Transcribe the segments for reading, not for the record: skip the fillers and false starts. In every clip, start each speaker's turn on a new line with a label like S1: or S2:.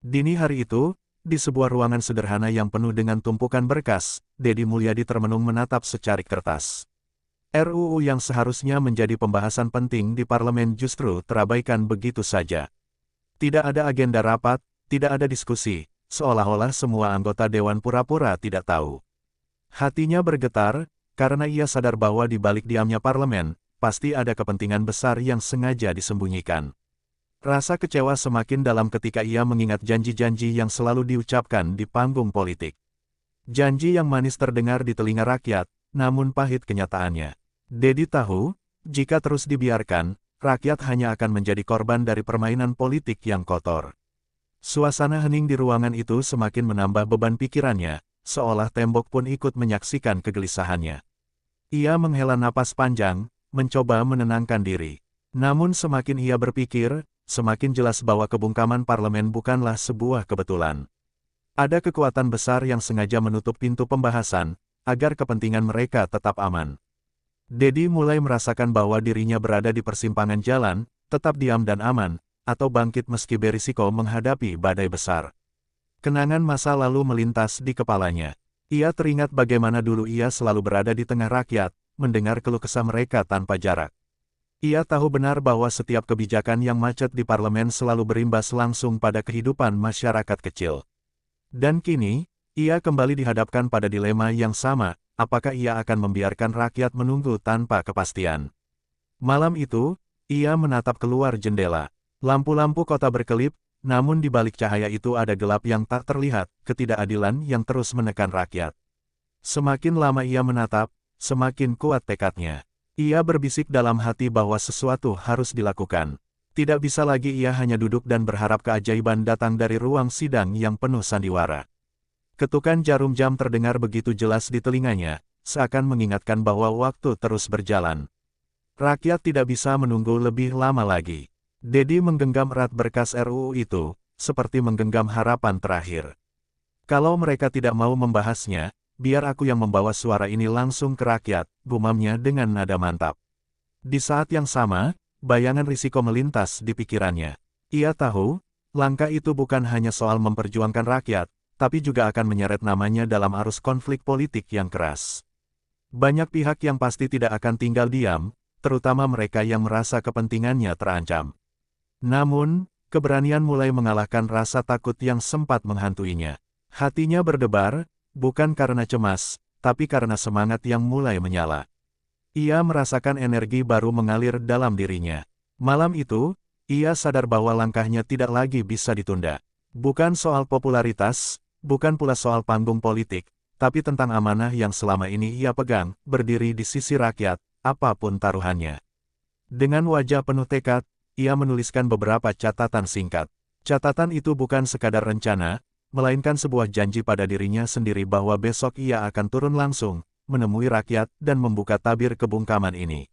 S1: Dini hari itu, di sebuah ruangan sederhana yang penuh dengan tumpukan berkas, Dedi Mulyadi termenung menatap secarik kertas. RUU yang seharusnya menjadi pembahasan penting di parlemen justru terabaikan begitu saja. Tidak ada agenda rapat, tidak ada diskusi, seolah-olah semua anggota dewan pura-pura tidak tahu. Hatinya bergetar, karena ia sadar bahwa di balik diamnya parlemen, pasti ada kepentingan besar yang sengaja disembunyikan. Rasa kecewa semakin dalam ketika ia mengingat janji-janji yang selalu diucapkan di panggung politik. Janji yang manis terdengar di telinga rakyat, namun pahit kenyataannya. Dedi tahu, jika terus dibiarkan, rakyat hanya akan menjadi korban dari permainan politik yang kotor. Suasana hening di ruangan itu semakin menambah beban pikirannya, seolah tembok pun ikut menyaksikan kegelisahannya. Ia menghela napas panjang, mencoba menenangkan diri. Namun semakin ia berpikir, semakin jelas bahwa kebungkaman parlemen bukanlah sebuah kebetulan. Ada kekuatan besar yang sengaja menutup pintu pembahasan, agar kepentingan mereka tetap aman. Dedi mulai merasakan bahwa dirinya berada di persimpangan jalan, tetap diam dan aman, atau bangkit meski berisiko menghadapi badai besar. Kenangan masa lalu melintas di kepalanya. Ia teringat bagaimana dulu ia selalu berada di tengah rakyat, mendengar keluh kesah mereka tanpa jarak. Ia tahu benar bahwa setiap kebijakan yang macet di parlemen selalu berimbas langsung pada kehidupan masyarakat kecil. Dan kini, ia kembali dihadapkan pada dilema yang sama, apakah ia akan membiarkan rakyat menunggu tanpa kepastian. Malam itu, ia menatap keluar jendela. Lampu-lampu kota berkelip, namun di balik cahaya itu ada gelap yang tak terlihat, ketidakadilan yang terus menekan rakyat. Semakin lama ia menatap, semakin kuat tekadnya. Ia berbisik dalam hati bahwa sesuatu harus dilakukan. Tidak bisa lagi ia hanya duduk dan berharap keajaiban datang dari ruang sidang yang penuh sandiwara. Ketukan jarum jam terdengar begitu jelas di telinganya, seakan mengingatkan bahwa waktu terus berjalan. Rakyat tidak bisa menunggu lebih lama lagi. Dedi menggenggam erat berkas RUU itu, seperti menggenggam harapan terakhir. Kalau mereka tidak mau membahasnya, biar aku yang membawa suara ini langsung ke rakyat, gumamnya dengan nada mantap. Di saat yang sama, bayangan risiko melintas di pikirannya. Ia tahu, langkah itu bukan hanya soal memperjuangkan rakyat, tapi juga akan menyeret namanya dalam arus konflik politik yang keras. Banyak pihak yang pasti tidak akan tinggal diam, terutama mereka yang merasa kepentingannya terancam. Namun, keberanian mulai mengalahkan rasa takut yang sempat menghantuinya. Hatinya berdebar, bukan karena cemas, tapi karena semangat yang mulai menyala. Ia merasakan energi baru mengalir dalam dirinya. Malam itu, ia sadar bahwa langkahnya tidak lagi bisa ditunda. Bukan soal popularitas, bukan pula soal panggung politik, tapi tentang amanah yang selama ini ia pegang, berdiri di sisi rakyat, apapun taruhannya. Dengan wajah penuh tekad, ia menuliskan beberapa catatan singkat. Catatan itu bukan sekadar rencana, melainkan sebuah janji pada dirinya sendiri bahwa besok ia akan turun langsung, menemui rakyat dan membuka tabir kebungkaman ini.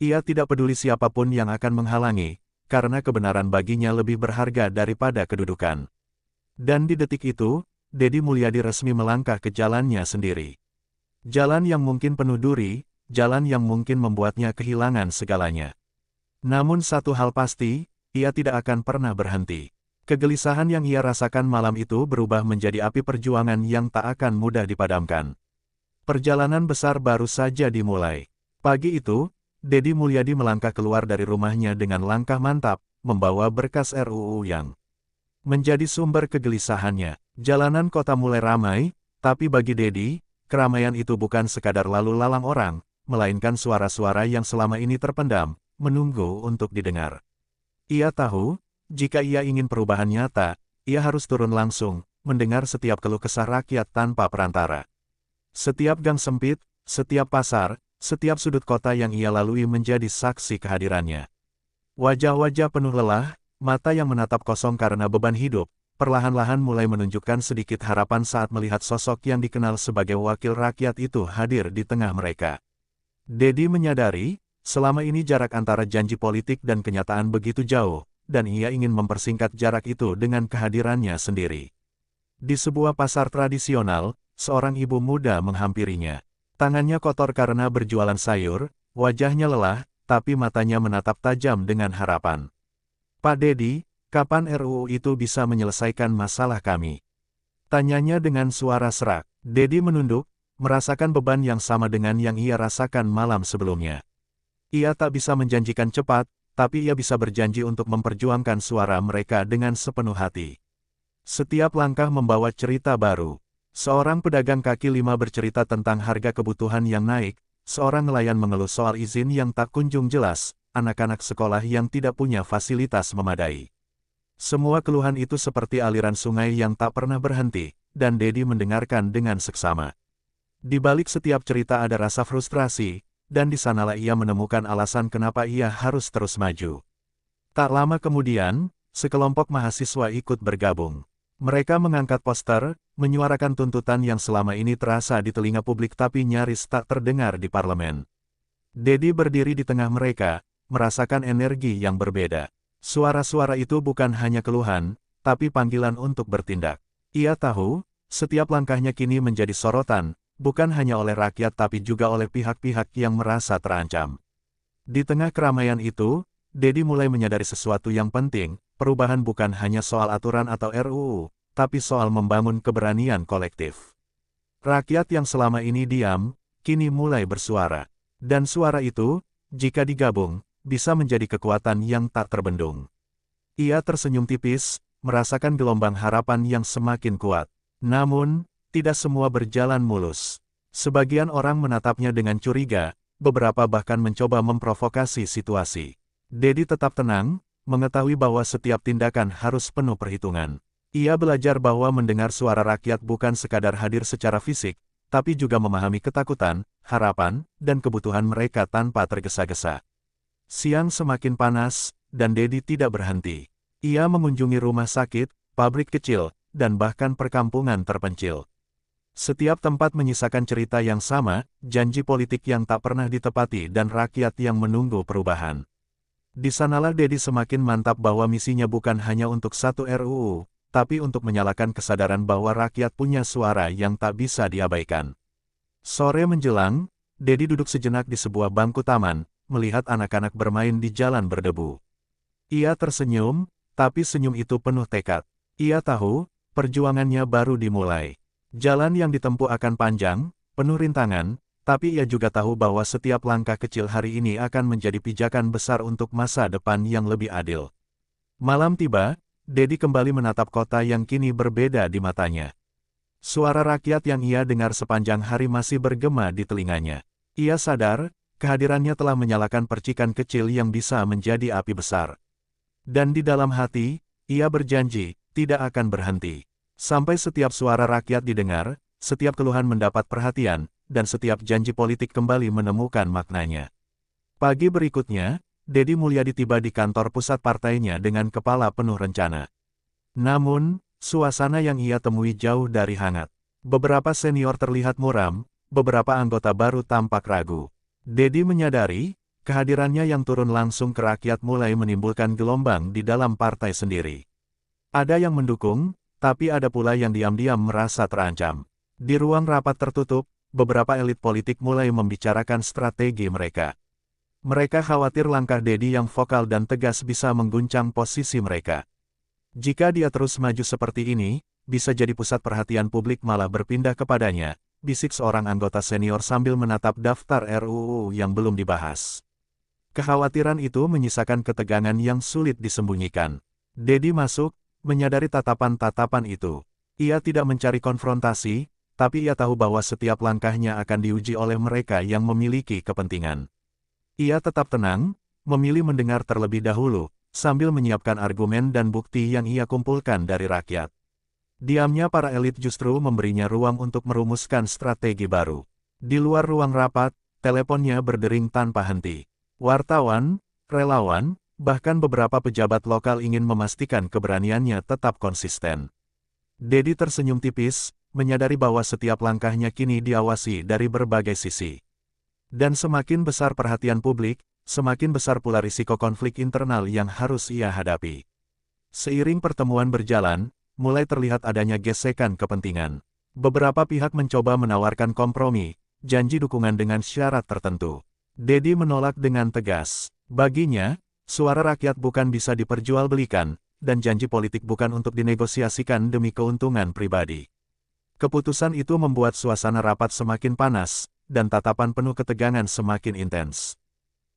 S1: Ia tidak peduli siapapun yang akan menghalangi, karena kebenaran baginya lebih berharga daripada kedudukan. Dan di detik itu, Dedi Mulyadi resmi melangkah ke jalannya sendiri. Jalan yang mungkin penuh duri, jalan yang mungkin membuatnya kehilangan segalanya. Namun satu hal pasti, ia tidak akan pernah berhenti. Kegelisahan yang ia rasakan malam itu berubah menjadi api perjuangan yang tak akan mudah dipadamkan. Perjalanan besar baru saja dimulai. Pagi itu, Dedi Mulyadi melangkah keluar dari rumahnya dengan langkah mantap, membawa berkas RUU yang menjadi sumber kegelisahannya. Jalanan kota mulai ramai, tapi bagi Dedi, keramaian itu bukan sekadar lalu lalang orang, melainkan suara-suara yang selama ini terpendam, menunggu untuk didengar. Ia tahu, jika ia ingin perubahan nyata, ia harus turun langsung, mendengar setiap keluh kesah rakyat tanpa perantara. Setiap gang sempit, setiap pasar, setiap sudut kota yang ia lalui menjadi saksi kehadirannya. Wajah-wajah penuh lelah, mata yang menatap kosong karena beban hidup, perlahan-lahan mulai menunjukkan sedikit harapan saat melihat sosok yang dikenal sebagai wakil rakyat itu hadir di tengah mereka. Dedi menyadari, selama ini jarak antara janji politik dan kenyataan begitu jauh, dan ia ingin mempersingkat jarak itu dengan kehadirannya sendiri. Di sebuah pasar tradisional, seorang ibu muda menghampirinya. Tangannya kotor karena berjualan sayur, wajahnya lelah, tapi matanya menatap tajam dengan harapan. "Pak Dedi, Kapan RUU itu bisa menyelesaikan masalah kami? Tanyanya dengan suara serak. Dedi menunduk, merasakan beban yang sama dengan yang ia rasakan malam sebelumnya. Ia tak bisa menjanjikan cepat, tapi ia bisa berjanji untuk memperjuangkan suara mereka dengan sepenuh hati. Setiap langkah membawa cerita baru. Seorang pedagang kaki lima bercerita tentang harga kebutuhan yang naik, seorang nelayan mengeluh soal izin yang tak kunjung jelas, anak-anak sekolah yang tidak punya fasilitas memadai. Semua keluhan itu seperti aliran sungai yang tak pernah berhenti, dan Dedi mendengarkan dengan seksama. Di balik setiap cerita ada rasa frustrasi, dan di sanalah ia menemukan alasan kenapa ia harus terus maju. Tak lama kemudian, sekelompok mahasiswa ikut bergabung. Mereka mengangkat poster, menyuarakan tuntutan yang selama ini terasa di telinga publik tapi nyaris tak terdengar di parlemen. Dedi berdiri di tengah mereka, merasakan energi yang berbeda. Suara-suara itu bukan hanya keluhan, tapi panggilan untuk bertindak. Ia tahu, setiap langkahnya kini menjadi sorotan, bukan hanya oleh rakyat tapi juga oleh pihak-pihak yang merasa terancam. Di tengah keramaian itu, Dedi mulai menyadari sesuatu yang penting, perubahan bukan hanya soal aturan atau RUU, tapi soal membangun keberanian kolektif. Rakyat yang selama ini diam, kini mulai bersuara. Dan suara itu, jika digabung, bisa menjadi kekuatan yang tak terbendung. Ia tersenyum tipis, merasakan gelombang harapan yang semakin kuat. Namun, tidak semua berjalan mulus. Sebagian orang menatapnya dengan curiga, beberapa bahkan mencoba memprovokasi situasi. Dedi tetap tenang, mengetahui bahwa setiap tindakan harus penuh perhitungan. Ia belajar bahwa mendengar suara rakyat bukan sekadar hadir secara fisik, tapi juga memahami ketakutan, harapan, dan kebutuhan mereka tanpa tergesa-gesa. Siang semakin panas, dan Dedi tidak berhenti. Ia mengunjungi rumah sakit, pabrik kecil, dan bahkan perkampungan terpencil. Setiap tempat menyisakan cerita yang sama, janji politik yang tak pernah ditepati dan rakyat yang menunggu perubahan. Di sanalah Dedi semakin mantap bahwa misinya bukan hanya untuk satu RUU, tapi untuk menyalakan kesadaran bahwa rakyat punya suara yang tak bisa diabaikan. Sore menjelang, Dedi duduk sejenak di sebuah bangku taman, melihat anak-anak bermain di jalan berdebu. Ia tersenyum, tapi senyum itu penuh tekad. Ia tahu, perjuangannya baru dimulai. Jalan yang ditempuh akan panjang, penuh rintangan, tapi ia juga tahu bahwa setiap langkah kecil hari ini akan menjadi pijakan besar untuk masa depan yang lebih adil. Malam tiba, Dedi kembali menatap kota yang kini berbeda di matanya. Suara rakyat yang ia dengar sepanjang hari masih bergema di telinganya. Ia sadar, kehadirannya telah menyalakan percikan kecil yang bisa menjadi api besar. Dan di dalam hati, ia berjanji, tidak akan berhenti. Sampai setiap suara rakyat didengar, setiap keluhan mendapat perhatian, dan setiap janji politik kembali menemukan maknanya. Pagi berikutnya, Dedi Mulyadi tiba di kantor pusat partainya dengan kepala penuh rencana. Namun, suasana yang ia temui jauh dari hangat. Beberapa senior terlihat muram, beberapa anggota baru tampak ragu. Dedi menyadari, kehadirannya yang turun langsung ke rakyat mulai menimbulkan gelombang di dalam partai sendiri. Ada yang mendukung, tapi ada pula yang diam-diam merasa terancam. Di ruang rapat tertutup, beberapa elit politik mulai membicarakan strategi mereka. Mereka khawatir langkah Dedi yang vokal dan tegas bisa mengguncang posisi mereka. Jika dia terus maju seperti ini, bisa jadi pusat perhatian publik malah berpindah kepadanya, bisik seorang anggota senior sambil menatap daftar RUU yang belum dibahas. Kekhawatiran itu menyisakan ketegangan yang sulit disembunyikan. Dedi masuk, menyadari tatapan-tatapan itu. Ia tidak mencari konfrontasi, tapi ia tahu bahwa setiap langkahnya akan diuji oleh mereka yang memiliki kepentingan. Ia tetap tenang, memilih mendengar terlebih dahulu, sambil menyiapkan argumen dan bukti yang ia kumpulkan dari rakyat. Diamnya para elit justru memberinya ruang untuk merumuskan strategi baru. Di luar ruang rapat, teleponnya berdering tanpa henti. Wartawan, relawan, bahkan beberapa pejabat lokal ingin memastikan keberaniannya tetap konsisten. Dedi tersenyum tipis, menyadari bahwa setiap langkahnya kini diawasi dari berbagai sisi. Dan semakin besar perhatian publik, semakin besar pula risiko konflik internal yang harus ia hadapi. Seiring pertemuan berjalan, mulai terlihat adanya gesekan kepentingan. Beberapa pihak mencoba menawarkan kompromi, janji dukungan dengan syarat tertentu. Dedi menolak dengan tegas. Baginya, suara rakyat bukan bisa diperjualbelikan, dan janji politik bukan untuk dinegosiasikan demi keuntungan pribadi. Keputusan itu membuat suasana rapat semakin panas, dan tatapan penuh ketegangan semakin intens.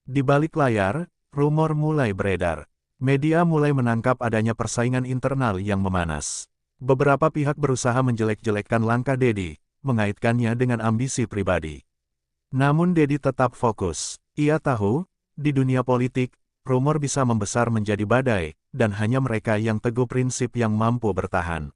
S1: Di balik layar, rumor mulai beredar. Media mulai menangkap adanya persaingan internal yang memanas. Beberapa pihak berusaha menjelek-jelekkan langkah Dedi, mengaitkannya dengan ambisi pribadi. Namun Dedi tetap fokus. Ia tahu, di dunia politik, rumor bisa membesar menjadi badai, dan hanya mereka yang teguh prinsip yang mampu bertahan.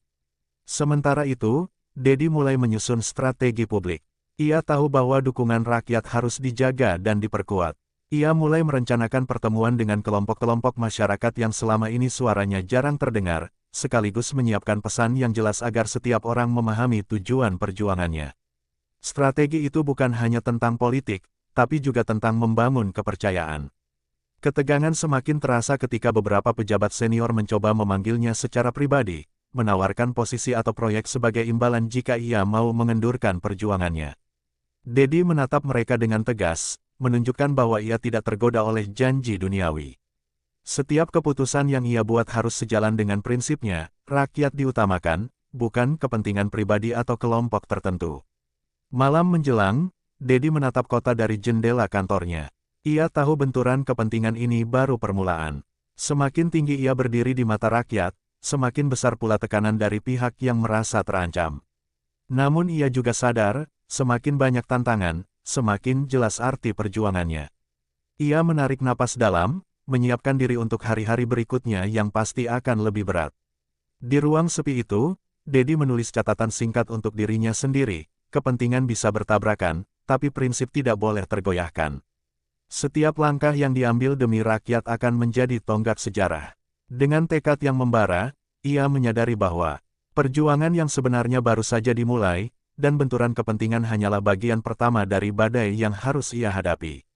S1: Sementara itu, Dedi mulai menyusun strategi publik. Ia tahu bahwa dukungan rakyat harus dijaga dan diperkuat. Ia mulai merencanakan pertemuan dengan kelompok-kelompok masyarakat yang selama ini suaranya jarang terdengar, sekaligus menyiapkan pesan yang jelas agar setiap orang memahami tujuan perjuangannya. Strategi itu bukan hanya tentang politik, tapi juga tentang membangun kepercayaan. Ketegangan semakin terasa ketika beberapa pejabat senior mencoba memanggilnya secara pribadi, menawarkan posisi atau proyek sebagai imbalan jika ia mau mengendurkan perjuangannya. Dedi menatap mereka dengan tegas, menunjukkan bahwa ia tidak tergoda oleh janji duniawi. Setiap keputusan yang ia buat harus sejalan dengan prinsipnya, rakyat diutamakan, bukan kepentingan pribadi atau kelompok tertentu. Malam menjelang, Dedi menatap kota dari jendela kantornya. Ia tahu benturan kepentingan ini baru permulaan. Semakin tinggi ia berdiri di mata rakyat, semakin besar pula tekanan dari pihak yang merasa terancam. Namun ia juga sadar, semakin banyak tantangan, semakin jelas arti perjuangannya. Ia menarik napas dalam, menyiapkan diri untuk hari-hari berikutnya yang pasti akan lebih berat. Di ruang sepi itu, Dedi menulis catatan singkat untuk dirinya sendiri, kepentingan bisa bertabrakan, tapi prinsip tidak boleh tergoyahkan. Setiap langkah yang diambil demi rakyat akan menjadi tonggak sejarah. Dengan tekad yang membara, ia menyadari bahwa perjuangan yang sebenarnya baru saja dimulai, dan benturan kepentingan hanyalah bagian pertama dari badai yang harus ia hadapi.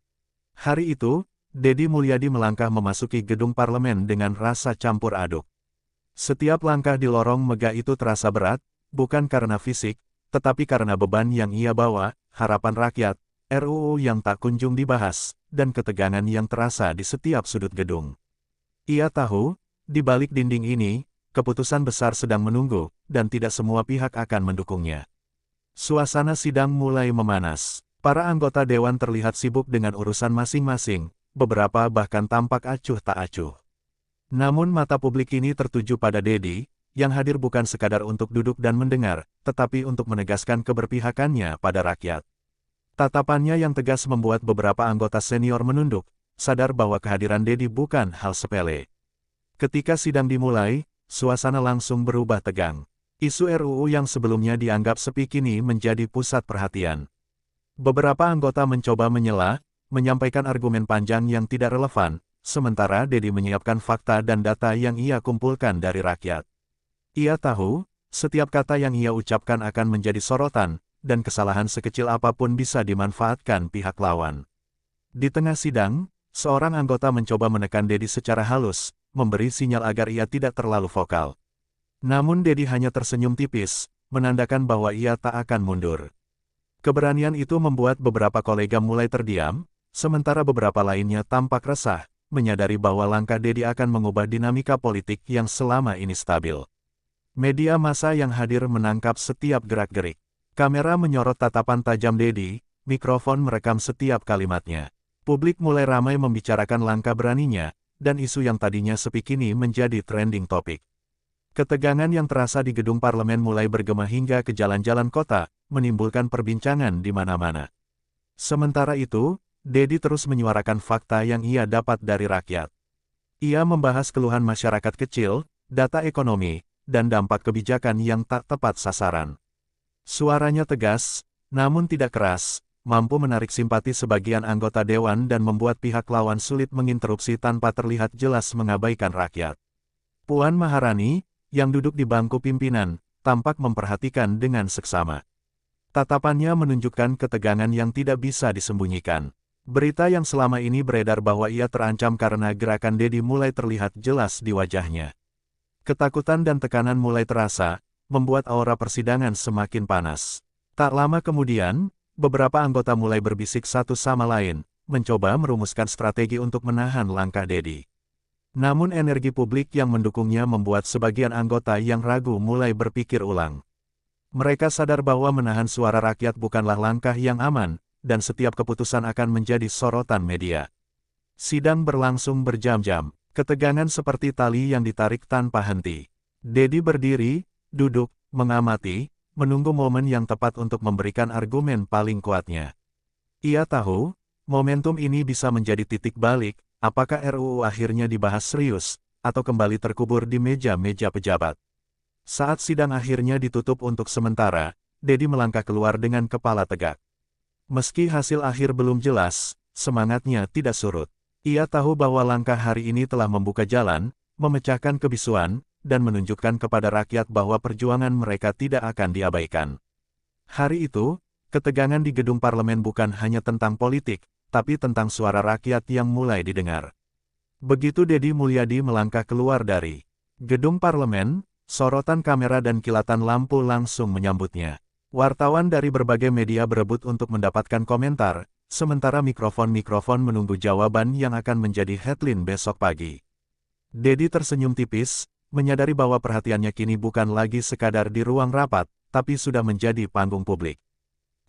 S1: Hari itu, Dedi Mulyadi melangkah memasuki gedung parlemen dengan rasa campur aduk. Setiap langkah di lorong megah itu terasa berat, bukan karena fisik, tetapi karena beban yang ia bawa, harapan rakyat, RUU yang tak kunjung dibahas, dan ketegangan yang terasa di setiap sudut gedung. Ia tahu, di balik dinding ini, keputusan besar sedang menunggu, dan tidak semua pihak akan mendukungnya. Suasana sidang mulai memanas. Para anggota dewan terlihat sibuk dengan urusan masing-masing, beberapa bahkan tampak acuh tak acuh. Namun mata publik ini tertuju pada Dedi, yang hadir bukan sekadar untuk duduk dan mendengar, tetapi untuk menegaskan keberpihakannya pada rakyat. Tatapannya yang tegas membuat beberapa anggota senior menunduk, sadar bahwa kehadiran Dedi bukan hal sepele. Ketika sidang dimulai, suasana langsung berubah tegang. Isu RUU yang sebelumnya dianggap sepi kini menjadi pusat perhatian. Beberapa anggota mencoba menyela, menyampaikan argumen panjang yang tidak relevan, sementara Dedi menyiapkan fakta dan data yang ia kumpulkan dari rakyat. Ia tahu, setiap kata yang ia ucapkan akan menjadi sorotan, dan kesalahan sekecil apapun bisa dimanfaatkan pihak lawan. Di tengah sidang, seorang anggota mencoba menekan Dedi secara halus, memberi sinyal agar ia tidak terlalu vokal. Namun Dedi hanya tersenyum tipis, menandakan bahwa ia tak akan mundur. Keberanian itu membuat beberapa kolega mulai terdiam, sementara beberapa lainnya tampak resah, menyadari bahwa langkah Dedi akan mengubah dinamika politik yang selama ini stabil. Media massa yang hadir menangkap setiap gerak-gerik. Kamera menyorot tatapan tajam Dedi, mikrofon merekam setiap kalimatnya. Publik mulai ramai membicarakan langkah beraninya, dan isu yang tadinya sepi kini menjadi trending topik. Ketegangan yang terasa di gedung parlemen mulai bergema hingga ke jalan-jalan kota, menimbulkan perbincangan di mana-mana. Sementara itu, Dedi terus menyuarakan fakta yang ia dapat dari rakyat. Ia membahas keluhan masyarakat kecil, data ekonomi, dan dampak kebijakan yang tak tepat sasaran. Suaranya tegas, namun tidak keras, mampu menarik simpati sebagian anggota dewan dan membuat pihak lawan sulit menginterupsi tanpa terlihat jelas mengabaikan rakyat. Puan Maharani, yang duduk di bangku pimpinan, tampak memperhatikan dengan seksama. Tatapannya menunjukkan ketegangan yang tidak bisa disembunyikan. Berita yang selama ini beredar bahwa ia terancam karena gerakan Dedi mulai terlihat jelas di wajahnya. Ketakutan dan tekanan mulai terasa, membuat aura persidangan semakin panas. Tak lama kemudian, beberapa anggota mulai berbisik satu sama lain, mencoba merumuskan strategi untuk menahan langkah Dedi. Namun energi publik yang mendukungnya membuat sebagian anggota yang ragu mulai berpikir ulang. Mereka sadar bahwa menahan suara rakyat bukanlah langkah yang aman, dan setiap keputusan akan menjadi sorotan media. Sidang berlangsung berjam-jam, ketegangan seperti tali yang ditarik tanpa henti. Dedi berdiri, duduk, mengamati, menunggu momen yang tepat untuk memberikan argumen paling kuatnya. Ia tahu, momentum ini bisa menjadi titik balik, apakah RUU akhirnya dibahas serius, atau kembali terkubur di meja-meja pejabat. Saat sidang akhirnya ditutup untuk sementara, Dedi melangkah keluar dengan kepala tegak. Meski hasil akhir belum jelas, semangatnya tidak surut. Ia tahu bahwa langkah hari ini telah membuka jalan, memecahkan kebisuan, dan menunjukkan kepada rakyat bahwa perjuangan mereka tidak akan diabaikan. Hari itu, ketegangan di gedung parlemen bukan hanya tentang politik, tapi tentang suara rakyat yang mulai didengar. Begitu Dedi Mulyadi melangkah keluar dari gedung parlemen, sorotan kamera dan kilatan lampu langsung menyambutnya. Wartawan dari berbagai media berebut untuk mendapatkan komentar, sementara mikrofon-mikrofon menunggu jawaban yang akan menjadi headline besok pagi. Dedi tersenyum tipis, menyadari bahwa perhatiannya kini bukan lagi sekadar di ruang rapat, tapi sudah menjadi panggung publik.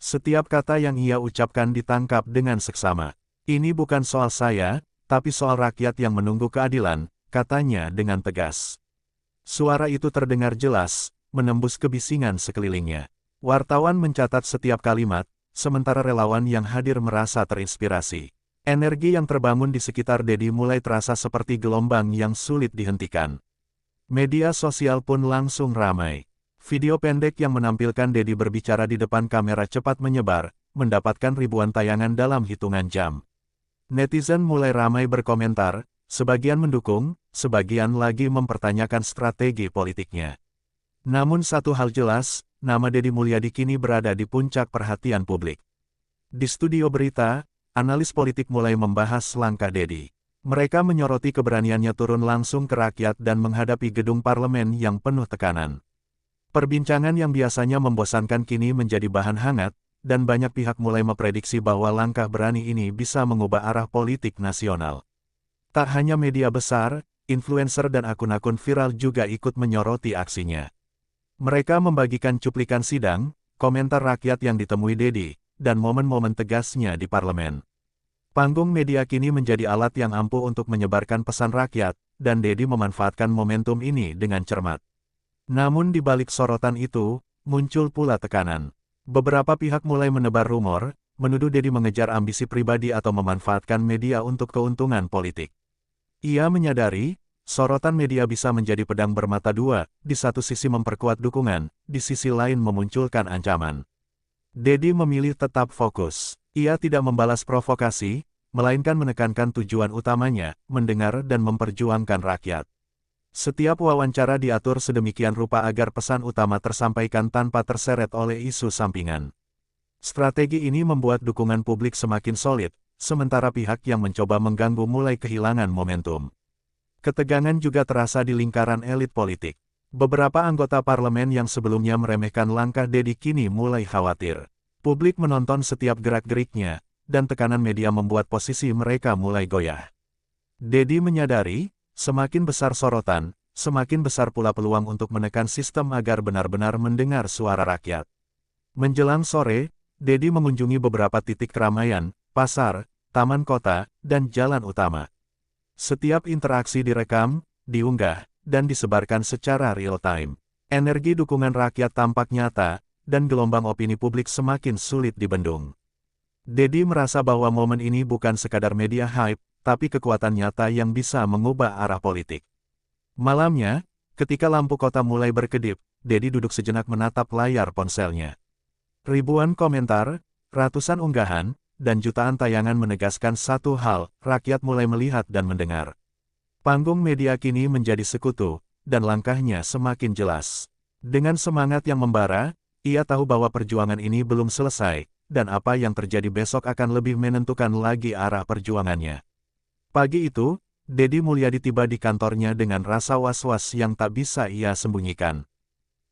S1: Setiap kata yang ia ucapkan ditangkap dengan seksama. Ini bukan soal saya, tapi soal rakyat yang menunggu keadilan, katanya dengan tegas. Suara itu terdengar jelas, menembus kebisingan sekelilingnya. Wartawan mencatat setiap kalimat, sementara relawan yang hadir merasa terinspirasi. Energi yang terbangun di sekitar Dedi mulai terasa seperti gelombang yang sulit dihentikan. Media sosial pun langsung ramai. Video pendek yang menampilkan Dedi berbicara di depan kamera cepat menyebar, mendapatkan ribuan tayangan dalam hitungan jam. Netizen mulai ramai berkomentar, sebagian mendukung, sebagian lagi mempertanyakan strategi politiknya. Namun satu hal jelas, nama Dedi Mulyadi kini berada di puncak perhatian publik. Di studio berita, analis politik mulai membahas langkah Dedi. Mereka menyoroti keberaniannya turun langsung ke rakyat dan menghadapi gedung parlemen yang penuh tekanan. Perbincangan yang biasanya membosankan kini menjadi bahan hangat, dan banyak pihak mulai memprediksi bahwa langkah berani ini bisa mengubah arah politik nasional. Tak hanya media besar, influencer dan akun-akun viral juga ikut menyoroti aksinya. Mereka membagikan cuplikan sidang, komentar rakyat yang ditemui Dedi, dan momen-momen tegasnya di parlemen. Panggung media kini menjadi alat yang ampuh untuk menyebarkan pesan rakyat, dan Dedi memanfaatkan momentum ini dengan cermat. Namun di balik sorotan itu, muncul pula tekanan. Beberapa pihak mulai menebar rumor, menuduh Dedi mengejar ambisi pribadi atau memanfaatkan media untuk keuntungan politik. Ia menyadari, sorotan media bisa menjadi pedang bermata dua, di satu sisi memperkuat dukungan, di sisi lain memunculkan ancaman. Dedi memilih tetap fokus. Ia tidak membalas provokasi, melainkan menekankan tujuan utamanya, mendengar dan memperjuangkan rakyat. Setiap wawancara diatur sedemikian rupa agar pesan utama tersampaikan tanpa terseret oleh isu sampingan. Strategi ini membuat dukungan publik semakin solid, sementara pihak yang mencoba mengganggu mulai kehilangan momentum. Ketegangan juga terasa di lingkaran elit politik. Beberapa anggota parlemen yang sebelumnya meremehkan langkah Dedi kini mulai khawatir. Publik menonton setiap gerak-geriknya, dan tekanan media membuat posisi mereka mulai goyah. Dedi menyadari, semakin besar sorotan, semakin besar pula peluang untuk menekan sistem agar benar-benar mendengar suara rakyat. Menjelang sore, Dedi mengunjungi beberapa titik keramaian, pasar, taman kota, dan jalan utama. Setiap interaksi direkam, diunggah, dan disebarkan secara real-time. Energi dukungan rakyat tampak nyata, dan gelombang opini publik semakin sulit dibendung. Dedi merasa bahwa momen ini bukan sekadar media hype, tapi kekuatan nyata yang bisa mengubah arah politik. Malamnya, ketika lampu kota mulai berkedip, Dedi duduk sejenak menatap layar ponselnya. Ribuan komentar, ratusan unggahan, dan jutaan tayangan menegaskan satu hal, rakyat mulai melihat dan mendengar. Panggung media kini menjadi sekutu, dan langkahnya semakin jelas. Dengan semangat yang membara, ia tahu bahwa perjuangan ini belum selesai, dan apa yang terjadi besok akan lebih menentukan lagi arah perjuangannya. Pagi itu, Dedi Mulyadi tiba di kantornya dengan rasa was-was yang tak bisa ia sembunyikan.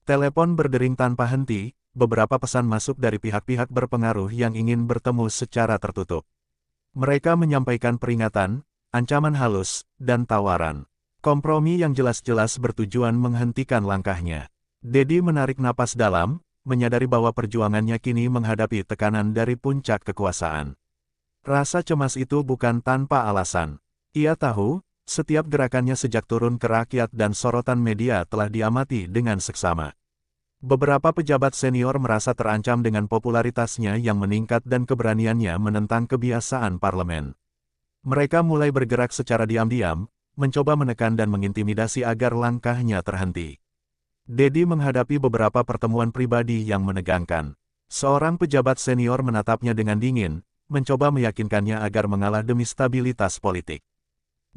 S1: Telepon berdering tanpa henti, beberapa pesan masuk dari pihak-pihak berpengaruh yang ingin bertemu secara tertutup. Mereka menyampaikan peringatan, ancaman halus, dan tawaran. Kompromi yang jelas-jelas bertujuan menghentikan langkahnya. Dedi menarik napas dalam, menyadari bahwa perjuangannya kini menghadapi tekanan dari puncak kekuasaan. Rasa cemas itu bukan tanpa alasan. Ia tahu, setiap gerakannya sejak turun ke rakyat dan sorotan media telah diamati dengan seksama. Beberapa pejabat senior merasa terancam dengan popularitasnya yang meningkat dan keberaniannya menentang kebiasaan parlemen. Mereka mulai bergerak secara diam-diam, mencoba menekan dan mengintimidasi agar langkahnya terhenti. Dedi menghadapi beberapa pertemuan pribadi yang menegangkan. Seorang pejabat senior menatapnya dengan dingin, mencoba meyakinkannya agar mengalah demi stabilitas politik.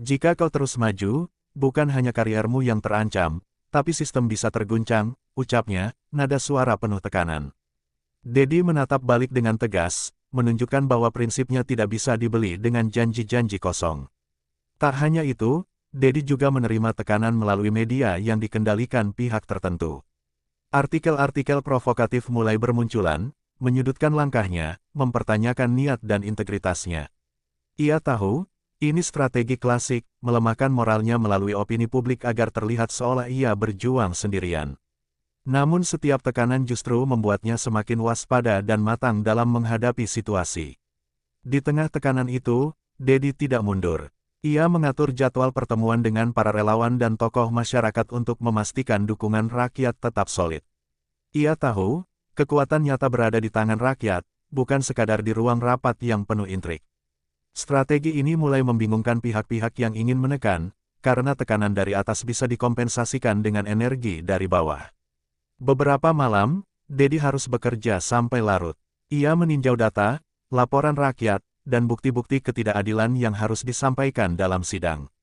S1: Jika kau terus maju, bukan hanya kariermu yang terancam, tapi sistem bisa terguncang, ucapnya, nada suara penuh tekanan. Dedi menatap balik dengan tegas, menunjukkan bahwa prinsipnya tidak bisa dibeli dengan janji-janji kosong. Tak hanya itu, Dedi juga menerima tekanan melalui media yang dikendalikan pihak tertentu. Artikel-artikel provokatif mulai bermunculan, menyudutkan langkahnya, mempertanyakan niat dan integritasnya. Ia tahu, ini strategi klasik, melemahkan moralnya melalui opini publik agar terlihat seolah ia berjuang sendirian. Namun setiap tekanan justru membuatnya semakin waspada dan matang dalam menghadapi situasi. Di tengah tekanan itu, Dedi tidak mundur. Ia mengatur jadwal pertemuan dengan para relawan dan tokoh masyarakat untuk memastikan dukungan rakyat tetap solid. Ia tahu, kekuatan nyata berada di tangan rakyat, bukan sekadar di ruang rapat yang penuh intrik. Strategi ini mulai membingungkan pihak-pihak yang ingin menekan, karena tekanan dari atas bisa dikompensasikan dengan energi dari bawah. Beberapa malam, Dedi harus bekerja sampai larut. Ia meninjau data, laporan rakyat, dan bukti-bukti ketidakadilan yang harus disampaikan dalam sidang.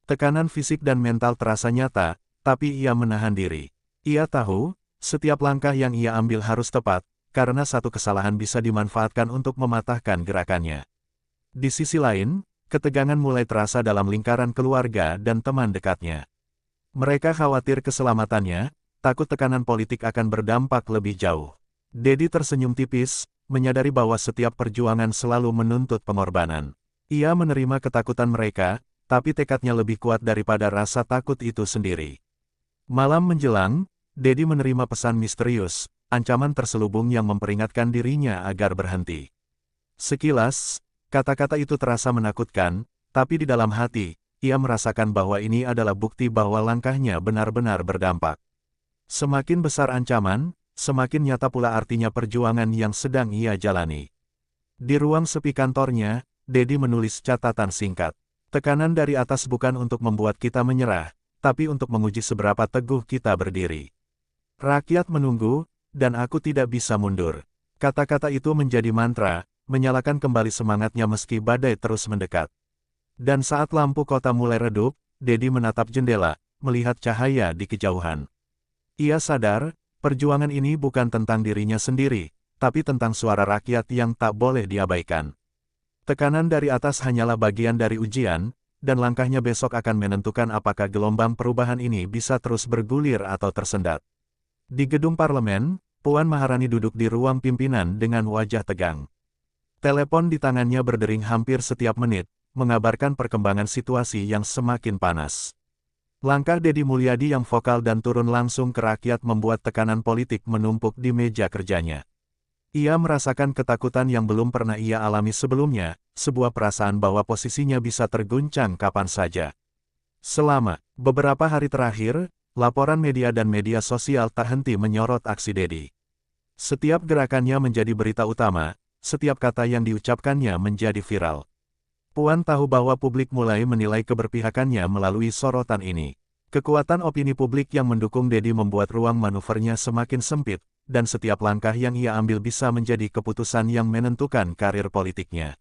S1: Tekanan fisik dan mental terasa nyata, tapi ia menahan diri. Ia tahu, setiap langkah yang ia ambil harus tepat, karena satu kesalahan bisa dimanfaatkan untuk mematahkan gerakannya. Di sisi lain, ketegangan mulai terasa dalam lingkaran keluarga dan teman dekatnya. Mereka khawatir keselamatannya, takut tekanan politik akan berdampak lebih jauh. Dedi tersenyum tipis, menyadari bahwa setiap perjuangan selalu menuntut pengorbanan. Ia menerima ketakutan mereka, tapi tekadnya lebih kuat daripada rasa takut itu sendiri. Malam menjelang, Dedi menerima pesan misterius, ancaman terselubung yang memperingatkan dirinya agar berhenti. Sekilas, kata-kata itu terasa menakutkan, tapi di dalam hati, ia merasakan bahwa ini adalah bukti bahwa langkahnya benar-benar berdampak. Semakin besar ancaman, semakin nyata pula artinya perjuangan yang sedang ia jalani. Di ruang sepi kantornya, Dedi menulis catatan singkat. Tekanan dari atas bukan untuk membuat kita menyerah, tapi untuk menguji seberapa teguh kita berdiri. Rakyat menunggu, dan aku tidak bisa mundur. Kata-kata itu menjadi mantra, menyalakan kembali semangatnya meski badai terus mendekat. Dan saat lampu kota mulai redup, Dedi menatap jendela, melihat cahaya di kejauhan. Ia sadar, perjuangan ini bukan tentang dirinya sendiri, tapi tentang suara rakyat yang tak boleh diabaikan. Tekanan dari atas hanyalah bagian dari ujian, dan langkahnya besok akan menentukan apakah gelombang perubahan ini bisa terus bergulir atau tersendat. Di gedung parlemen, Puan Maharani duduk di ruang pimpinan dengan wajah tegang. Telepon di tangannya berdering hampir setiap menit, mengabarkan perkembangan situasi yang semakin panas. Langkah Dedi Mulyadi yang vokal dan turun langsung ke rakyat membuat tekanan politik menumpuk di meja kerjanya. Ia merasakan ketakutan yang belum pernah ia alami sebelumnya, sebuah perasaan bahwa posisinya bisa terguncang kapan saja. Selama beberapa hari terakhir, laporan media dan media sosial tak henti menyorot aksi Dedi. Setiap gerakannya menjadi berita utama, setiap kata yang diucapkannya menjadi viral. Puan tahu bahwa publik mulai menilai keberpihakannya melalui sorotan ini. Kekuatan opini publik yang mendukung Dedi membuat ruang manuvernya semakin sempit, dan setiap langkah yang ia ambil bisa menjadi keputusan yang menentukan karir politiknya.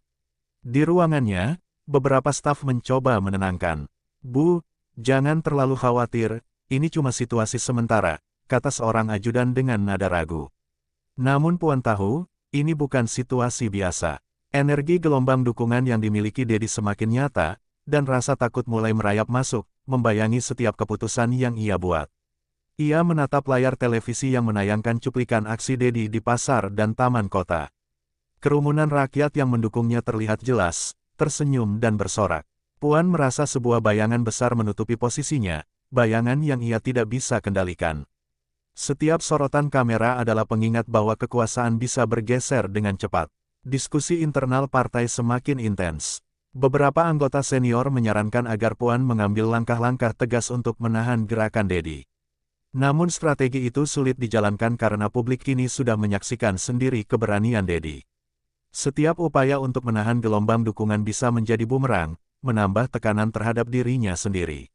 S1: Di ruangannya, beberapa staf mencoba menenangkan. "Bu, jangan terlalu khawatir, ini cuma situasi sementara," kata seorang ajudan dengan nada ragu. Namun Puan tahu, ini bukan situasi biasa. Energi gelombang dukungan yang dimiliki Dedi semakin nyata, dan rasa takut mulai merayap masuk, membayangi setiap keputusan yang ia buat. Ia menatap layar televisi yang menayangkan cuplikan aksi Dedi di pasar dan taman kota. Kerumunan rakyat yang mendukungnya terlihat jelas, tersenyum dan bersorak. Puan merasa sebuah bayangan besar menutupi posisinya, bayangan yang ia tidak bisa kendalikan. Setiap sorotan kamera adalah pengingat bahwa kekuasaan bisa bergeser dengan cepat. Diskusi internal partai semakin intens. Beberapa anggota senior menyarankan agar Puan mengambil langkah-langkah tegas untuk menahan gerakan Dedi. Namun strategi itu sulit dijalankan karena publik kini sudah menyaksikan sendiri keberanian Dedi. Setiap upaya untuk menahan gelombang dukungan bisa menjadi bumerang, menambah tekanan terhadap dirinya sendiri.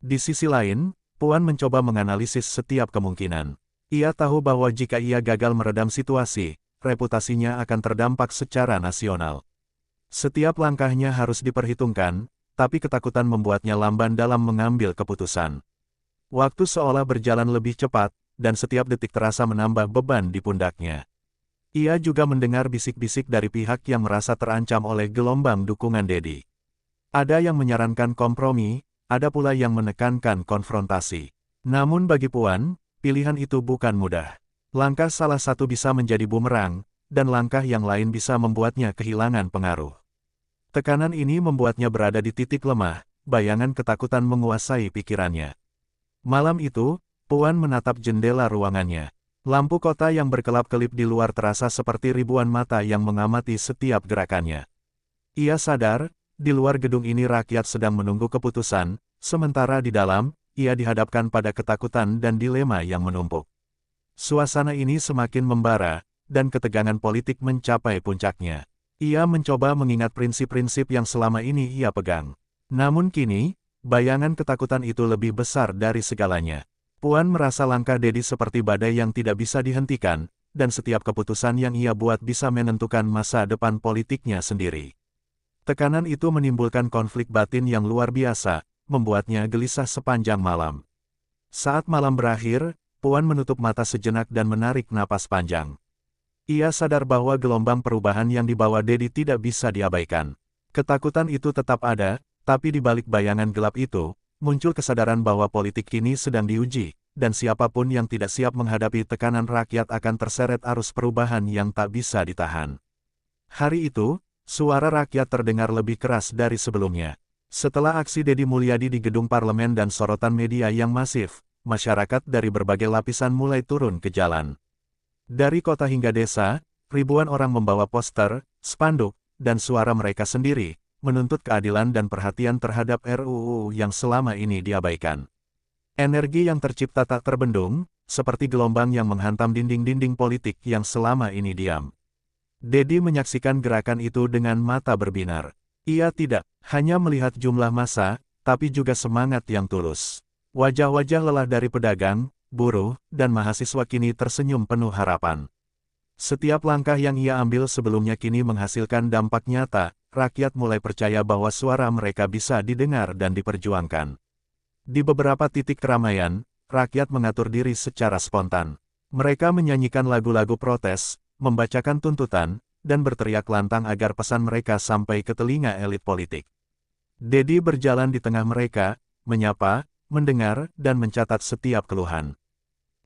S1: Di sisi lain, Puan mencoba menganalisis setiap kemungkinan. Ia tahu bahwa jika ia gagal meredam situasi, reputasinya akan terdampak secara nasional. Setiap langkahnya harus diperhitungkan, tapi ketakutan membuatnya lamban dalam mengambil keputusan. Waktu seolah berjalan lebih cepat, dan setiap detik terasa menambah beban di pundaknya. Ia juga mendengar bisik-bisik dari pihak yang merasa terancam oleh gelombang dukungan Dedi. Ada yang menyarankan kompromi, ada pula yang menekankan konfrontasi. Namun bagi Puan, pilihan itu bukan mudah. Langkah salah satu bisa menjadi bumerang, dan langkah yang lain bisa membuatnya kehilangan pengaruh. Tekanan ini membuatnya berada di titik lemah, bayangan ketakutan menguasai pikirannya. Malam itu, Puan menatap jendela ruangannya. Lampu kota yang berkelap-kelip di luar terasa seperti ribuan mata yang mengamati setiap gerakannya. Ia sadar, di luar gedung ini rakyat sedang menunggu keputusan, sementara di dalam, ia dihadapkan pada ketakutan dan dilema yang menumpuk. Suasana ini semakin membara, dan ketegangan politik mencapai puncaknya. Ia mencoba mengingat prinsip-prinsip yang selama ini ia pegang. Namun kini, bayangan ketakutan itu lebih besar dari segalanya. Puan merasa langkah Dedi seperti badai yang tidak bisa dihentikan, dan setiap keputusan yang ia buat bisa menentukan masa depan politiknya sendiri. Tekanan itu menimbulkan konflik batin yang luar biasa, membuatnya gelisah sepanjang malam. Saat malam berakhir, Puan menutup mata sejenak dan menarik napas panjang. Ia sadar bahwa gelombang perubahan yang dibawa Dedi tidak bisa diabaikan. Ketakutan itu tetap ada, tapi di balik bayangan gelap itu, muncul kesadaran bahwa politik kini sedang diuji, dan siapapun yang tidak siap menghadapi tekanan rakyat akan terseret arus perubahan yang tak bisa ditahan. Hari itu, suara rakyat terdengar lebih keras dari sebelumnya. Setelah aksi Dedi Mulyadi di gedung parlemen dan sorotan media yang masif, masyarakat dari berbagai lapisan mulai turun ke jalan. Dari kota hingga desa, ribuan orang membawa poster, spanduk, dan suara mereka sendiri, menuntut keadilan dan perhatian terhadap RUU yang selama ini diabaikan. Energi yang tercipta tak terbendung, seperti gelombang yang menghantam dinding-dinding politik yang selama ini diam. Dedi menyaksikan gerakan itu dengan mata berbinar. Ia tidak hanya melihat jumlah massa, tapi juga semangat yang tulus. Wajah-wajah lelah dari pedagang, buruh, dan mahasiswa kini tersenyum penuh harapan. Setiap langkah yang ia ambil sebelumnya kini menghasilkan dampak nyata, rakyat mulai percaya bahwa suara mereka bisa didengar dan diperjuangkan. Di beberapa titik keramaian, rakyat mengatur diri secara spontan. Mereka menyanyikan lagu-lagu protes, membacakan tuntutan, dan berteriak lantang agar pesan mereka sampai ke telinga elit politik. Dedi berjalan di tengah mereka, menyapa, mendengar, dan mencatat setiap keluhan.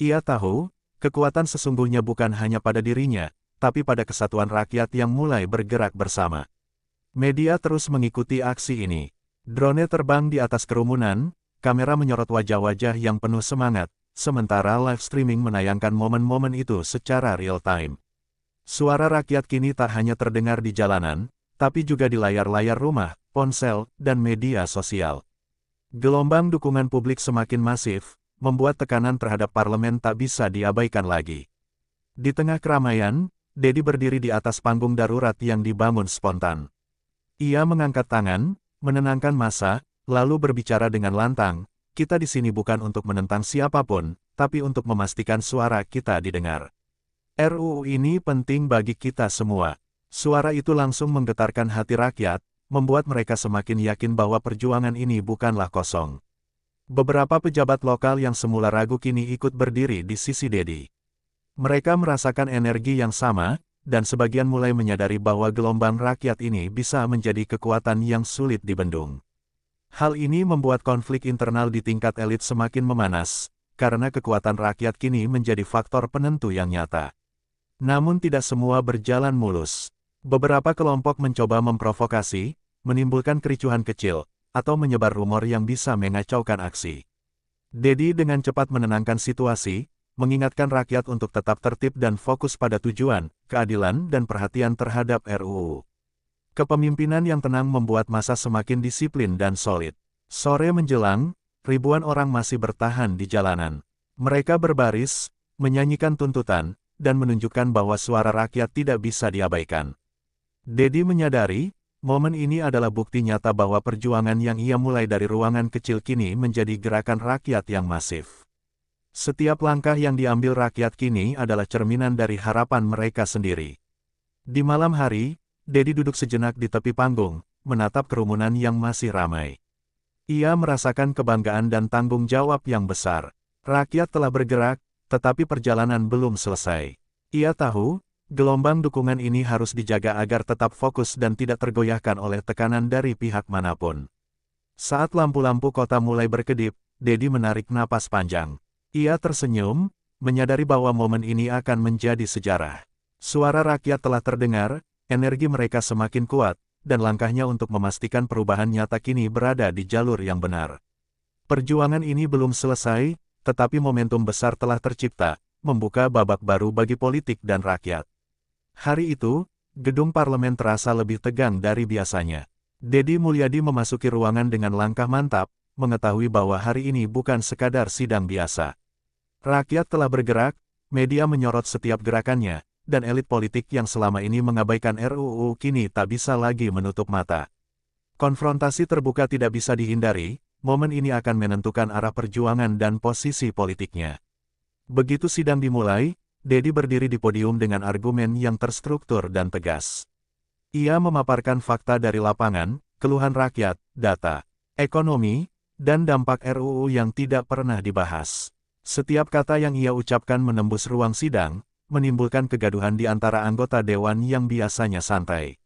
S1: Ia tahu, kekuatan sesungguhnya bukan hanya pada dirinya, tapi pada kesatuan rakyat yang mulai bergerak bersama. Media terus mengikuti aksi ini. Drone terbang di atas kerumunan, kamera menyorot wajah-wajah yang penuh semangat, sementara live streaming menayangkan momen-momen itu secara real-time. Suara rakyat kini tak hanya terdengar di jalanan, tapi juga di layar-layar rumah, ponsel, dan media sosial. Gelombang dukungan publik semakin masif, membuat tekanan terhadap parlemen tak bisa diabaikan lagi. Di tengah keramaian, Dedi berdiri di atas panggung darurat yang dibangun spontan. Ia mengangkat tangan, menenangkan massa, lalu berbicara dengan lantang, "Kita di sini bukan untuk menentang siapapun, tapi untuk memastikan suara kita didengar. RUU ini penting bagi kita semua." Suara itu langsung menggetarkan hati rakyat, membuat mereka semakin yakin bahwa perjuangan ini bukanlah kosong. Beberapa pejabat lokal yang semula ragu kini ikut berdiri di sisi Dedi. Mereka merasakan energi yang sama, dan sebagian mulai menyadari bahwa gelombang rakyat ini bisa menjadi kekuatan yang sulit dibendung. Hal ini membuat konflik internal di tingkat elit semakin memanas, karena kekuatan rakyat kini menjadi faktor penentu yang nyata. Namun tidak semua berjalan mulus. Beberapa kelompok mencoba memprovokasi, menimbulkan kericuhan kecil, atau menyebar rumor yang bisa mengacaukan aksi. Dedi dengan cepat menenangkan situasi, mengingatkan rakyat untuk tetap tertib dan fokus pada tujuan, keadilan dan perhatian terhadap RUU. Kepemimpinan yang tenang membuat massa semakin disiplin dan solid. Sore menjelang, ribuan orang masih bertahan di jalanan. Mereka berbaris, menyanyikan tuntutan, dan menunjukkan bahwa suara rakyat tidak bisa diabaikan. Dedi menyadari, momen ini adalah bukti nyata bahwa perjuangan yang ia mulai dari ruangan kecil kini menjadi gerakan rakyat yang masif. Setiap langkah yang diambil rakyat kini adalah cerminan dari harapan mereka sendiri. Di malam hari, Dedi duduk sejenak di tepi panggung, menatap kerumunan yang masih ramai. Ia merasakan kebanggaan dan tanggung jawab yang besar. Rakyat telah bergerak, tetapi perjalanan belum selesai. Ia tahu, gelombang dukungan ini harus dijaga agar tetap fokus dan tidak tergoyahkan oleh tekanan dari pihak manapun. Saat lampu-lampu kota mulai berkedip, Dedi menarik napas panjang. Ia tersenyum, menyadari bahwa momen ini akan menjadi sejarah. Suara rakyat telah terdengar, energi mereka semakin kuat, dan langkahnya untuk memastikan perubahan nyata kini berada di jalur yang benar. Perjuangan ini belum selesai, tetapi momentum besar telah tercipta, membuka babak baru bagi politik dan rakyat. Hari itu, gedung parlemen terasa lebih tegang dari biasanya. Dedi Mulyadi memasuki ruangan dengan langkah mantap, mengetahui bahwa hari ini bukan sekadar sidang biasa. Rakyat telah bergerak, media menyorot setiap gerakannya, dan elit politik yang selama ini mengabaikan RUU kini tak bisa lagi menutup mata. Konfrontasi terbuka tidak bisa dihindari, momen ini akan menentukan arah perjuangan dan posisi politiknya. Begitu sidang dimulai, Dedi berdiri di podium dengan argumen yang terstruktur dan tegas. Ia memaparkan fakta dari lapangan, keluhan rakyat, data, ekonomi, dan dampak RUU yang tidak pernah dibahas. Setiap kata yang ia ucapkan menembus ruang sidang, menimbulkan kegaduhan di antara anggota dewan yang biasanya santai.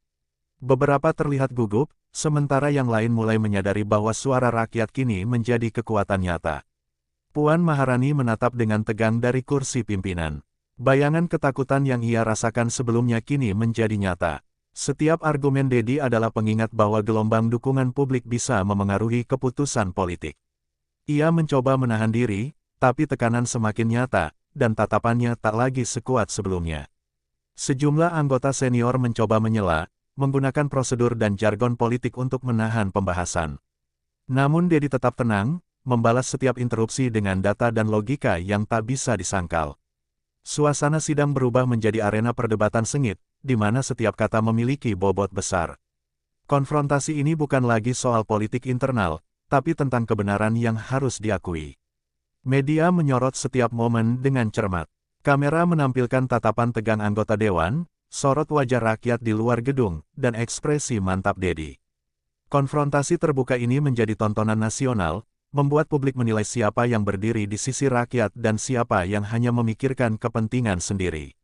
S1: Beberapa terlihat gugup, sementara yang lain mulai menyadari bahwa suara rakyat kini menjadi kekuatan nyata. Puan Maharani menatap dengan tegang dari kursi pimpinan. Bayangan ketakutan yang ia rasakan sebelumnya kini menjadi nyata. Setiap argumen Dedi adalah pengingat bahwa gelombang dukungan publik bisa memengaruhi keputusan politik. Ia mencoba menahan diri, tapi tekanan semakin nyata, dan tatapannya tak lagi sekuat sebelumnya. Sejumlah anggota senior mencoba menyela, menggunakan prosedur dan jargon politik untuk menahan pembahasan. Namun Dedi tetap tenang, membalas setiap interupsi dengan data dan logika yang tak bisa disangkal. Suasana sidang berubah menjadi arena perdebatan sengit, di mana setiap kata memiliki bobot besar. Konfrontasi ini bukan lagi soal politik internal, tapi tentang kebenaran yang harus diakui. Media menyorot setiap momen dengan cermat. Kamera menampilkan tatapan tegang anggota dewan, sorot wajah rakyat di luar gedung, dan ekspresi mantap Dedi. Konfrontasi terbuka ini menjadi tontonan nasional, membuat publik menilai siapa yang berdiri di sisi rakyat dan siapa yang hanya memikirkan kepentingan sendiri.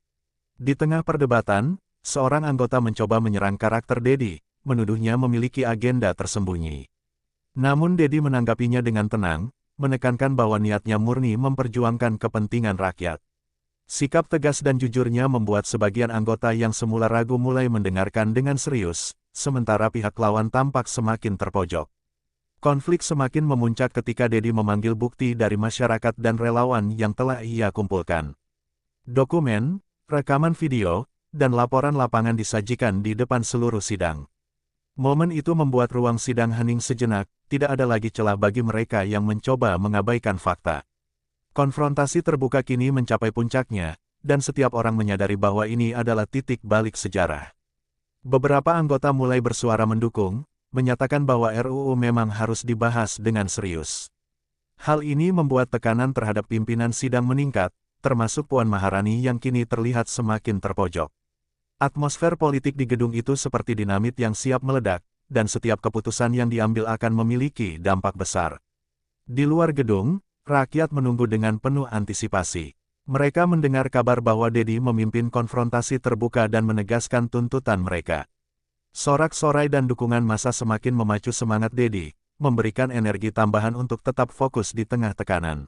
S1: Di tengah perdebatan, seorang anggota mencoba menyerang karakter Dedi, menuduhnya memiliki agenda tersembunyi. Namun Dedi menanggapinya dengan tenang, menekankan bahwa niatnya murni memperjuangkan kepentingan rakyat. Sikap tegas dan jujurnya membuat sebagian anggota yang semula ragu mulai mendengarkan dengan serius, sementara pihak lawan tampak semakin terpojok. Konflik semakin memuncak ketika Dedi memanggil bukti dari masyarakat dan relawan yang telah ia kumpulkan. Dokumen, rekaman video, dan laporan lapangan disajikan di depan seluruh sidang. Momen itu membuat ruang sidang hening sejenak, tidak ada lagi celah bagi mereka yang mencoba mengabaikan fakta. Konfrontasi terbuka kini mencapai puncaknya, dan setiap orang menyadari bahwa ini adalah titik balik sejarah. Beberapa anggota mulai bersuara mendukung, menyatakan bahwa RUU memang harus dibahas dengan serius. Hal ini membuat tekanan terhadap pimpinan sidang meningkat, termasuk Puan Maharani yang kini terlihat semakin terpojok. Atmosfer politik di gedung itu seperti dinamit yang siap meledak, dan setiap keputusan yang diambil akan memiliki dampak besar. Di luar gedung, rakyat menunggu dengan penuh antisipasi. Mereka mendengar kabar bahwa Dedi memimpin konfrontasi terbuka dan menegaskan tuntutan mereka. Sorak-sorai dan dukungan massa semakin memacu semangat Dedi, memberikan energi tambahan untuk tetap fokus di tengah tekanan.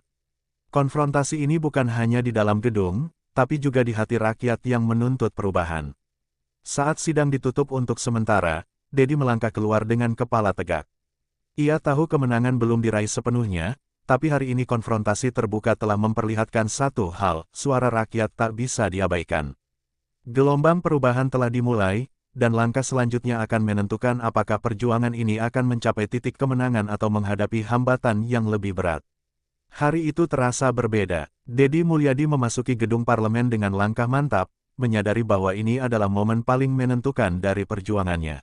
S1: Konfrontasi ini bukan hanya di dalam gedung, tapi juga di hati rakyat yang menuntut perubahan. Saat sidang ditutup untuk sementara, Dedi melangkah keluar dengan kepala tegak. Ia tahu kemenangan belum diraih sepenuhnya, tapi hari ini konfrontasi terbuka telah memperlihatkan satu hal, suara rakyat tak bisa diabaikan. Gelombang perubahan telah dimulai, dan langkah selanjutnya akan menentukan apakah perjuangan ini akan mencapai titik kemenangan atau menghadapi hambatan yang lebih berat. Hari itu terasa berbeda. Dedi Mulyadi memasuki gedung parlemen dengan langkah mantap, menyadari bahwa ini adalah momen paling menentukan dari perjuangannya.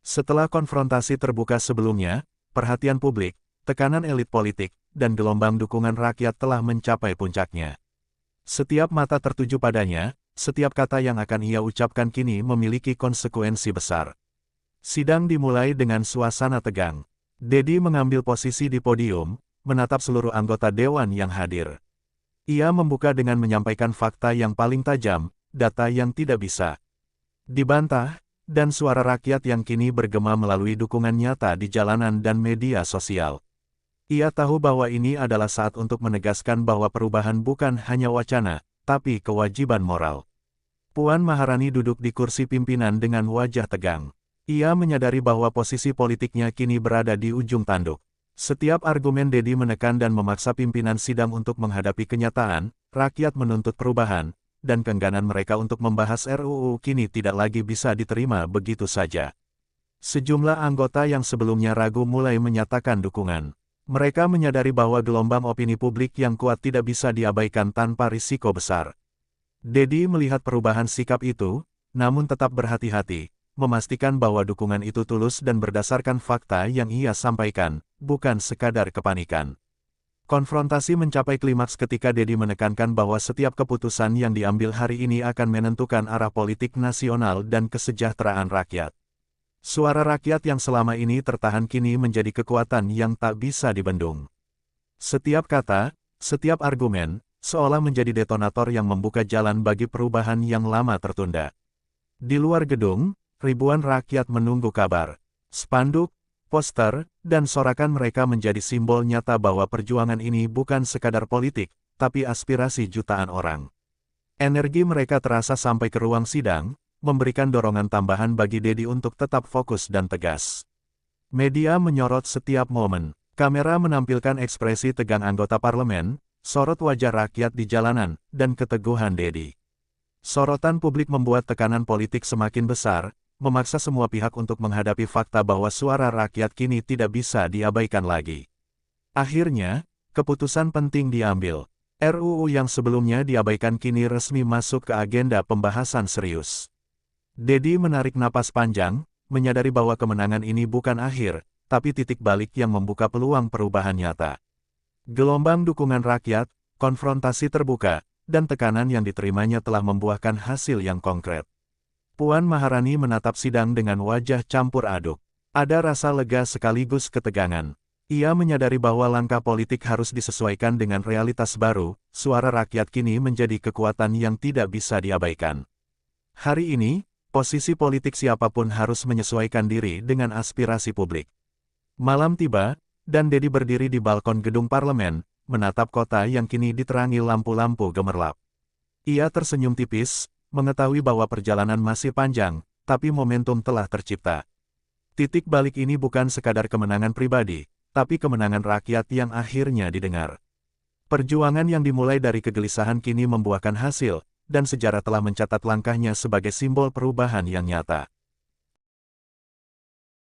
S1: Setelah konfrontasi terbuka sebelumnya, perhatian publik, tekanan elit politik, dan gelombang dukungan rakyat telah mencapai puncaknya. Setiap mata tertuju padanya, setiap kata yang akan ia ucapkan kini memiliki konsekuensi besar. Sidang dimulai dengan suasana tegang. Dedi mengambil posisi di podium, menatap seluruh anggota dewan yang hadir. Ia membuka dengan menyampaikan fakta yang paling tajam, data yang tidak bisa dibantah, dan suara rakyat yang kini bergema melalui dukungan nyata di jalanan dan media sosial. Ia tahu bahwa ini adalah saat untuk menegaskan bahwa perubahan bukan hanya wacana, tapi kewajiban moral. Puan Maharani duduk di kursi pimpinan dengan wajah tegang. Ia menyadari bahwa posisi politiknya kini berada di ujung tanduk. Setiap argumen Dedi menekan dan memaksa pimpinan sidang untuk menghadapi kenyataan, rakyat menuntut perubahan, dan keengganan mereka untuk membahas RUU kini tidak lagi bisa diterima begitu saja. Sejumlah anggota yang sebelumnya ragu mulai menyatakan dukungan. Mereka menyadari bahwa gelombang opini publik yang kuat tidak bisa diabaikan tanpa risiko besar. Dedi melihat perubahan sikap itu, namun tetap berhati-hati, memastikan bahwa dukungan itu tulus dan berdasarkan fakta yang ia sampaikan, bukan sekadar kepanikan. Konfrontasi mencapai klimaks ketika Dedi menekankan bahwa setiap keputusan yang diambil hari ini akan menentukan arah politik nasional dan kesejahteraan rakyat. Suara rakyat yang selama ini tertahan kini menjadi kekuatan yang tak bisa dibendung. Setiap kata, setiap argumen, seolah menjadi detonator yang membuka jalan bagi perubahan yang lama tertunda. Di luar gedung, ribuan rakyat menunggu kabar. Spanduk, poster, dan sorakan mereka menjadi simbol nyata bahwa perjuangan ini bukan sekadar politik, tapi aspirasi jutaan orang. Energi mereka terasa sampai ke ruang sidang, memberikan dorongan tambahan bagi Dedi untuk tetap fokus dan tegas. Media menyorot setiap momen. Kamera menampilkan ekspresi tegang anggota parlemen, sorot wajah rakyat di jalanan, dan keteguhan Dedi. Sorotan publik membuat tekanan politik semakin besar, memaksa semua pihak untuk menghadapi fakta bahwa suara rakyat kini tidak bisa diabaikan lagi. Akhirnya, keputusan penting diambil. RUU yang sebelumnya diabaikan kini resmi masuk ke agenda pembahasan serius. Dedi menarik napas panjang, menyadari bahwa kemenangan ini bukan akhir, tapi titik balik yang membuka peluang perubahan nyata. Gelombang dukungan rakyat, konfrontasi terbuka, dan tekanan yang diterimanya telah membuahkan hasil yang konkret. Puan Maharani menatap sidang dengan wajah campur aduk. Ada rasa lega sekaligus ketegangan. Ia menyadari bahwa langkah politik harus disesuaikan dengan realitas baru, suara rakyat kini menjadi kekuatan yang tidak bisa diabaikan. Hari ini, posisi politik siapapun harus menyesuaikan diri dengan aspirasi publik. Malam tiba, dan Dedi berdiri di balkon gedung parlemen, menatap kota yang kini diterangi lampu-lampu gemerlap. Ia tersenyum tipis, mengetahui bahwa perjalanan masih panjang, tapi momentum telah tercipta. Titik balik ini bukan sekadar kemenangan pribadi, tapi kemenangan rakyat yang akhirnya didengar. Perjuangan yang dimulai dari kegelisahan kini membuahkan hasil, dan sejarah telah mencatat langkahnya sebagai simbol perubahan yang nyata.